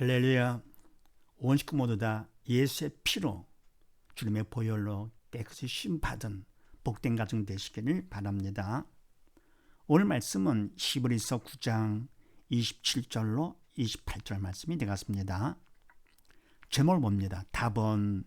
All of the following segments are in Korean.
할렐루야. 온 식구 모두 다 예수의 피로 주님의 보혈로 깨끗이 쉼받은 복된 가정 되시기를 바랍니다. 오늘 말씀은 히브리서 9장 27절로 28절 말씀이 되겠습니다. 제목을 봅니다. 답은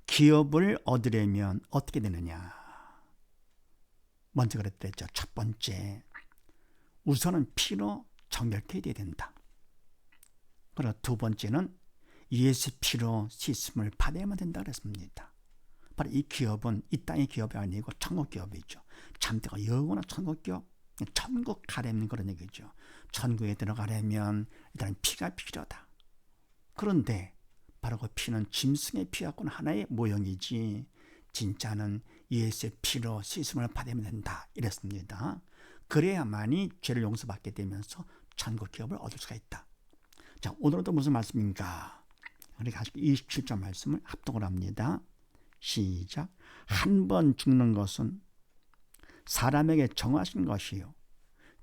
기업을 얻으려면 어떻게 되느냐. 먼저 그랬죠. 첫 번째, 우선은 피로 정결케 돼야 된다. 그리고 두 번째는 예수의 피로 씻음을 받아야만 된다 그랬습니다. 바로 이 기업은 이 땅의 기업이 아니고 천국 기업이죠. 참되가 영원한 천국 기업, 천국 가려면 그런 얘기죠. 천국에 들어가려면 일단 피가 필요하다. 그런데 바로 그 피는 짐승의 피 같고는 하나의 모형이지 진짜는 예수의 피로 씻음을 받아야만 된다 이랬습니다. 그래야만이 죄를 용서받게 되면서 천국 기업을 얻을 수가 있다. 자, 오늘은 또 무슨 말씀인가? 우리 27절 말씀을 합독을 합니다. 시작. 한 번 죽는 것은 사람에게 정하신 것이요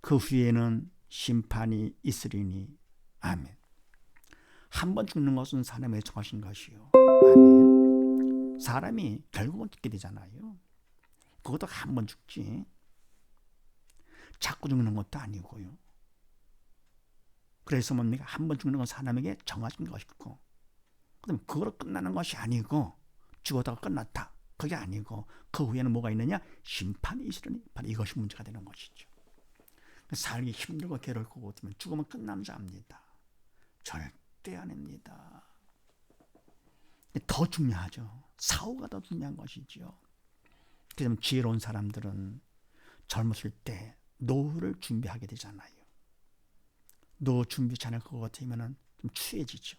그 후에는 심판이 있으리니. 아멘. 한 번 죽는 것은 사람에게 정하신 것이요. 아멘. 사람이 결국은 죽게 되잖아요. 그것도 한 번 죽지. 자꾸 죽는 것도 아니고요. 그래서 뭡니까? 한 번 죽는 건 사람에게 정하신 것이고, 그다음에 그거로 끝나는 것이 아니고 죽었다가 끝났다. 그게 아니고 그 후에는 뭐가 있느냐? 심판이 있으려니. 바로 이것이 문제가 되는 것이죠. 살기 힘들고 괴롭고 그렇다면 죽으면 끝난 자입니다. 절대 아닙니다. 더 중요하죠. 사후가 더 중요한 것이죠. 그래서 지혜로운 사람들은 젊었을 때 노후를 준비하게 되잖아요. 노후 준비 잘 할 것 같으면 좀 추해지죠.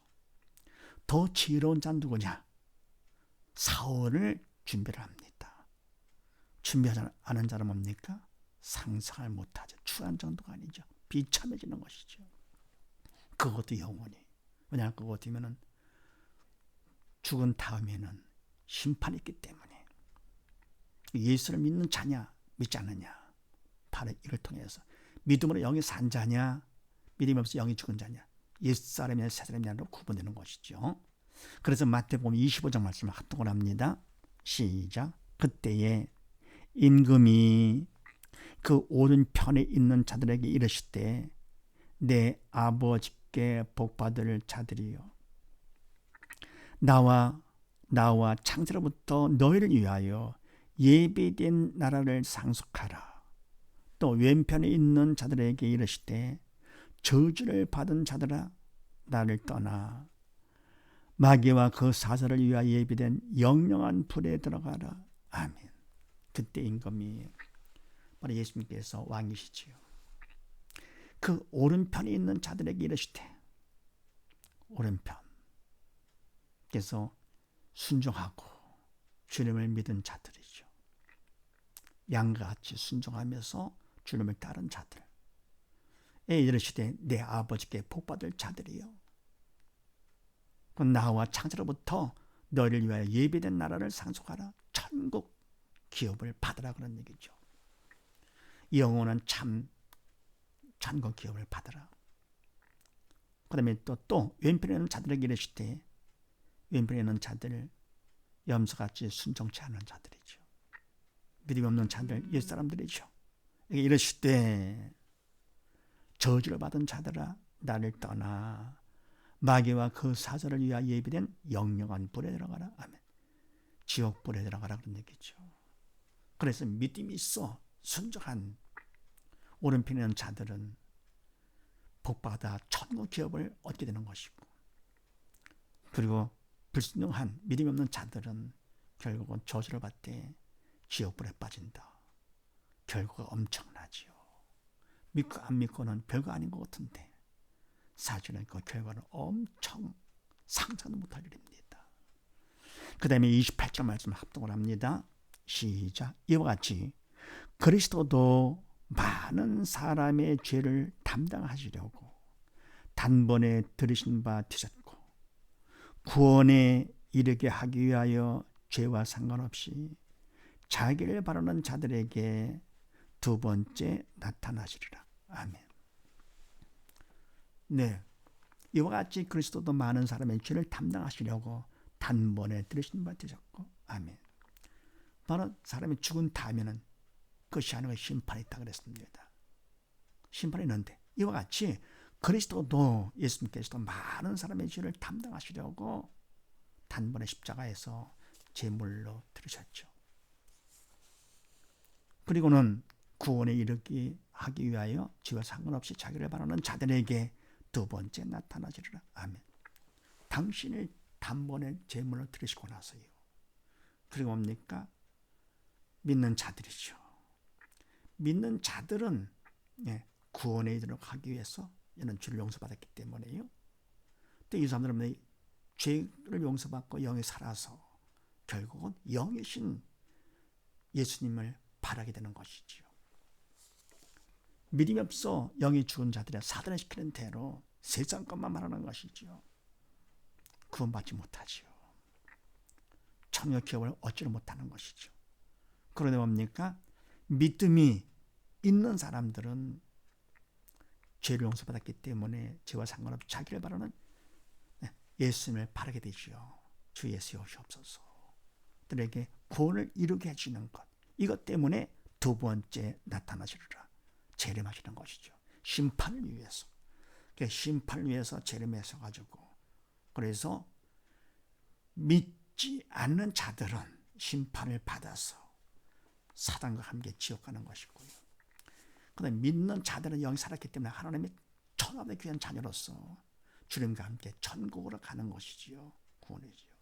더 지혜로운 자는 누구냐? 사후를 준비를 합니다. 준비하지 않은 자는 뭡니까? 상상을 못하죠. 추한 정도가 아니죠. 비참해지는 것이죠. 그것도 영원히. 왜냐하면 그것 같으면 죽은 다음에는 심판이 있기 때문에. 예수를 믿는 자냐 믿지 않느냐, 바로 이걸 통해서 믿음으로 영이 산 자냐 믿음이 없어 영이 죽은 자냐, 옛사람이냐 새사람이냐로 구분되는 것이죠. 그래서 마태복음 25장 말씀을 합독을 합니다. 시작. 그때에 임금이 그 오른편에 있는 자들에게 이르시되 내 아버지께 복받을 자들이여, 나와 창세로부터 너희를 위하여 예비된 나라를 상속하라. 또 왼편에 있는 자들에게 이르시되 저주를 받은 자들아 나를 떠나 마귀와 그 사자를 위하여 예비된 영영한 불에 들어가라. 아멘. 그때 임금이 바로 예수님께서 왕이시지요. 그 오른편에 있는 자들에게 이르시되, 오른편 그래서 순종하고 주님을 믿은 자들이죠. 양과 같이 순종하면서 주님을 따른 자들. 이르시되 내 아버지께 복받을 자들이요, 나와 창세로부터 너희를 위하여 예비된 나라를 상속하라. 천국 기업을 받으라 그런 얘기죠. 영원한 참 천국 기업을 받으라. 그 다음에 또 왼편에 있는 자들에게 이르시되, 왼편에 있는 자들 염소같이 순종치 않은 자들이죠. 믿음이 없는 자들, 옛사람들이죠. 이르시되 저주를 받은 자들아 나를 떠나 마귀와 그 사자를 위하여 예비된 영영한 불에 들어가라. 아멘. 지옥 불에 들어가라 그런 얘기죠. 그래서 믿음이 있어 순종한 오른편에 있는 자들은 복받아 천국 기업을 얻게 되는 것이고, 그리고 불순종한 믿음이 없는 자들은 결국은 저주를 받되 지옥 불에 빠진다. 결과가 엄청나지요. 믿고 안 믿고는 별거 아닌 것 같은데 사실은 그 결과는 엄청 상상도 못할 일입니다. 그 다음에 28절 말씀을 합독을 합니다. 시작. 이와 같이 그리스도도 많은 사람의 죄를 담당하시려고 단번에 들으신 바 되셨고, 구원에 이르게 하기 위하여 죄와 상관없이 자기를 바라는 자들에게 두 번째 나타나시리라. 아멘. 네, 이와 같이 그리스도도 많은 사람의 죄를 담당하시려고 단번에 들으신 바 되셨고, 아멘. 바로 사람이 죽은 다음에는 그것이 아니고 심판이 있다 그랬습니다. 심판이 있는데 이와 같이 그리스도도, 예수님께서도 많은 사람의 죄를 담당하시려고 단번에 십자가에서 제물로 들으셨죠. 그리고는 구원에 이르기 하기 위하여 죄와 상관없이 자기를 바라는 자들에게 두 번째 나타나시리라. 아멘. 당신을 단번에 제물로 들으시고 나서요. 그리고 뭡니까? 믿는 자들이죠. 믿는 자들은 구원에 이르도록 하기 위해서 이는 죄를 용서받았기 때문에요. 또 이 사람들은 죄를 용서받고 영이 살아서 결국은 영이신 예수님을 바라게 되는 것이지요. 믿음이 없어 영이 죽은 자들이 사단이 시키는 대로 세상 것만 말하는 것이지요. 구원받지 못하지요. 천국 기업을 얻지를 못하는 것이죠. 그런데 뭡니까? 믿음이 있는 사람들은 죄를 용서받았기 때문에 죄와 상관없이 자기를 바라는 예수님을 바라게 되지요. 주 예수 오시옵소서. 들에게 구원을 이루게 해주는 것, 이것 때문에 두 번째 나타나시리라. 재림하시는 것이죠. 심판을 위해서. 심판을 위해서 재림하셔가지고, 그래서 믿지 않는 자들은 심판을 받아서 사단과 함께 지옥 가는 것이고요. 그런데 믿는 자들은 영이 살았기 때문에 하나님의 천하의 귀한 자녀로서 주님과 함께 천국으로 가는 것이지요. 구원이지요.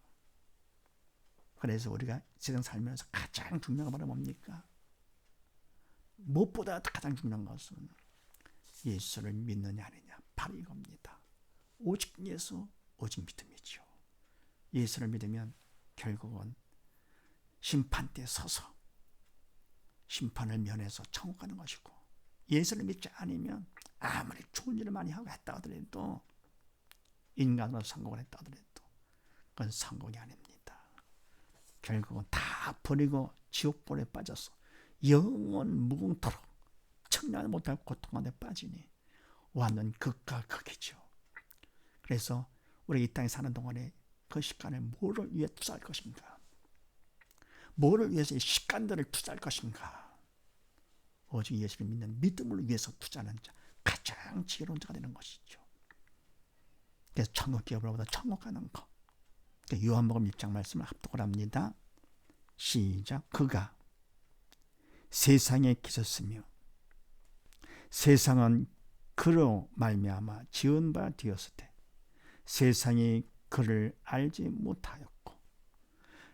그래서 우리가 세상 살면서 가장 중요한 것은 뭡니까? 무엇보다 가장 중요한 것은 예수를 믿느냐 아니냐, 바로 이겁니다. 오직 예수, 오직 믿음이죠. 예수를 믿으면 결국은 심판 때 서서 심판을 면해서 천국 가는 것이고, 예수를 믿지 않으면 아무리 좋은 일을 많이 하고 했다 하더라도, 인간으로 성공을 했다 하더라도 그건 성공이 아닙니다. 결국은 다 버리고 지옥불에 빠져서 영원 무궁토록 청량하지 못할 고통 안에 빠지니 완전 극과 극이죠. 그래서 우리 이 땅에 사는 동안에 그 시간을 뭐를 위해 투자할 것인가? 뭐를 위해서 이 시간들을 투자할 것인가? 오직 예수를 믿는 믿음을 위해서 투자하는 자, 가장 지혜로운 자가 되는 것이죠. 그래서 천국 기업으로보다 천국 가는 것. 요한복음 6장 말씀을 합독을 합니다. 시작. 그가 세상에 계셨으며 세상은 그로 말미암아 지은 바 되었을 때 세상이 그를 알지 못하였고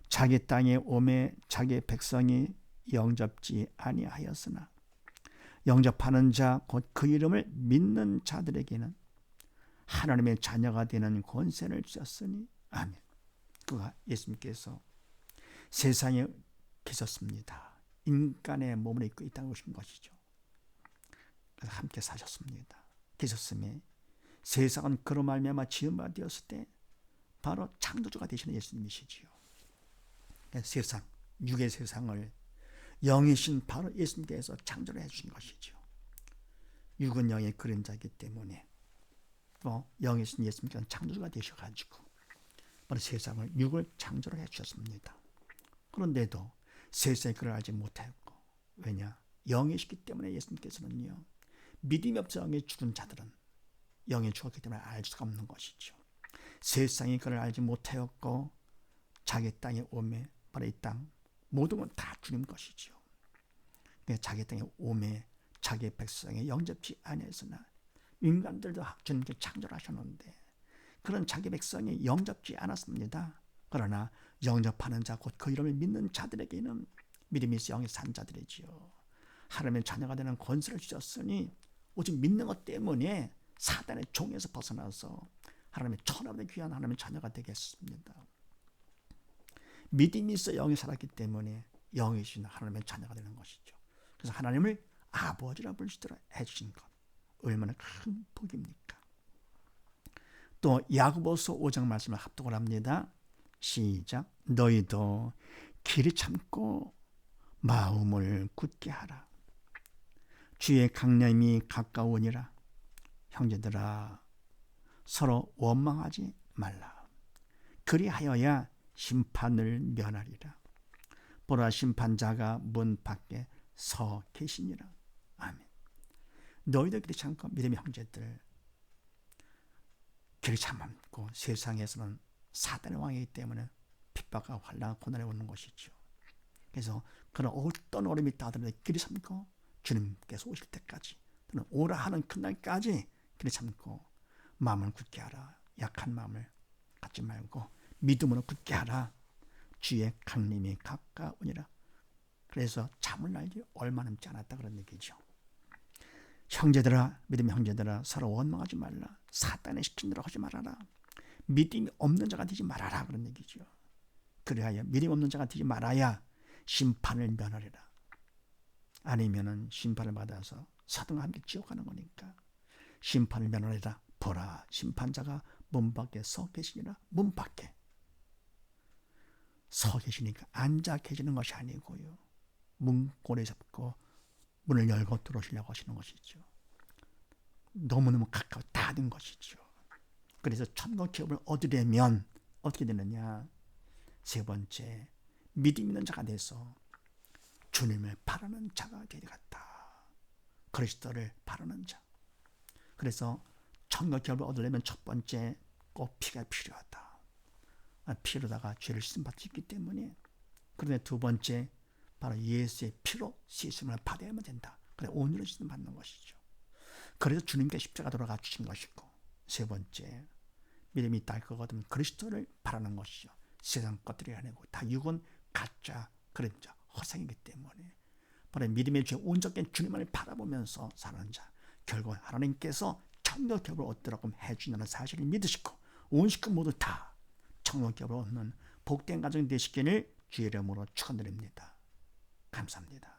자기 땅에 오매 자기 백성이 영접지 아니하였으나 영접하는 자 곧 그 이름을 믿는 자들에게는 하나님의 자녀가 되는 권세를 주셨으니 아멘. 그가 예수님께서 세상에 계셨습니다. 인간의 몸을 입고 이 땅에 오신 것이죠. 그래서 함께 사셨습니다. 계셨음에 세상은 그로 말미암아 지은 바 되었을 때 바로 창조주가 되시는 예수님이시지요. 세상, 육의 세상을 영이신 바로 예수님께서 창조를 해주신 것이죠. 육은 영의 그림자이기 때문에 또 영이신 예수님께서 창조주가 되셔가지고 바로 세상을 육을 창조를 해주셨습니다. 그런데도 세상이 그를 알지 못하였고, 왜냐? 영이시기 때문에 예수님께서는요, 믿음이 없어 영에 죽은 자들은 영에 죽었기 때문에 알 수가 없는 것이죠. 세상이 그를 알지 못하였고 자기 땅에 오매 바로 이 땅 모든 건 다 주님 것이죠. 자기 땅에 오매 자기 백성의 영접지 아니하였으나 인간들도 주님께 창조를 하셨는데 그런 자기 백성이 영접지 않았습니다. 그러나 영접하는 자 곧 그 이름을 믿는 자들에게는 믿음이 있어 영이 산 자들이지요. 하나님의 자녀가 되는 권세를 주셨으니 오직 믿는 것 때문에 사단의 종에서 벗어나서 하나님의 천하의 귀한 하나님의 자녀가 되겠습니다. 믿음이 있어 영이 살았기 때문에 영이신 하나님의 자녀가 되는 것이죠. 그래서 하나님을 아버지라 부르시도록 해주신 것 얼마나 큰 복입니까? 또 야고보서 5장 말씀을 합독을 합니다. 시작. 너희도 길이 참고 마음을 굳게 하라. 주의 강림이 가까우니라. 형제들아 서로 원망하지 말라. 그리하여야 심판을 면하리라. 보라, 심판자가 문 밖에 서 계시니라. 아멘. 너희도 그렇지 않고 믿음의 형제들, 그렇지 않고 세상에서는 사단의 왕이기 때문에 핍박과 환난, 고난이 오는 것이죠. 그래서 그런 어떤 어려움이 있다더라도 그리 참고 주님께서 오실 때까지, 또는 오라 하는 그날까지 그리 참고 마음을 굳게 하라. 약한 마음을 갖지 말고 믿음으로 굳게 하라. 주의 강림이 가까우니라. 그래서 잠을 날지 얼마 남지 않았다 그런 얘기죠. 형제들아, 믿음의 형제들아, 서로 원망하지 말라. 사단의 시킨 대로 하지 말아라. 믿음이 없는 자가 되지 말아라 그런 얘기죠. 그리하여 믿음 없는 자가 되지 말아야 심판을 면하리라. 아니면은 심판을 받아서 사등과 함께 지옥 가는 거니까 심판을 면하리라. 보라, 심판자가 문 밖에 서 계시니라. 문 밖에 서 계시니까 앉아 계시는 것이 아니고요, 문고리 잡고 문을 열고 들어오시려고 하시는 것이죠. 너무너무 가까워 닿은 것이죠. 그래서 천국 기업을 얻으려면 어떻게 되느냐? 세 번째, 믿음 있는 자가 돼서 주님을 바라는 자가 되겠다. 그리스도를 바라는 자. 그래서 천국 기업을 얻으려면 첫 번째, 꼭 피가 필요하다. 피로다가 죄를 씻음받을 수 있기 때문에. 그런데 두 번째, 바로 예수의 피로 씻음을 받아야만 된다. 그래, 온유로 씻음 받는 것이죠. 그래서 주님께 십자가 돌아가 주신 것이고, 세 번째, 믿음이 있다 할 거거든 그리스도를 바라는 것이죠. 세상 것들이 아니고 다 육은 가짜, 그림자, 허상이기 때문에 바로 믿음의 죄 온전히 주님을 바라보면서 사는 자, 결국 하나님께서 천국 기업을 얻도록 해주신다는 사실을 믿으시고 온 식구 모두 다 천국 기업을 얻는 복된 가정 되시기를 주의 이름으로 축원드립니다. 감사합니다.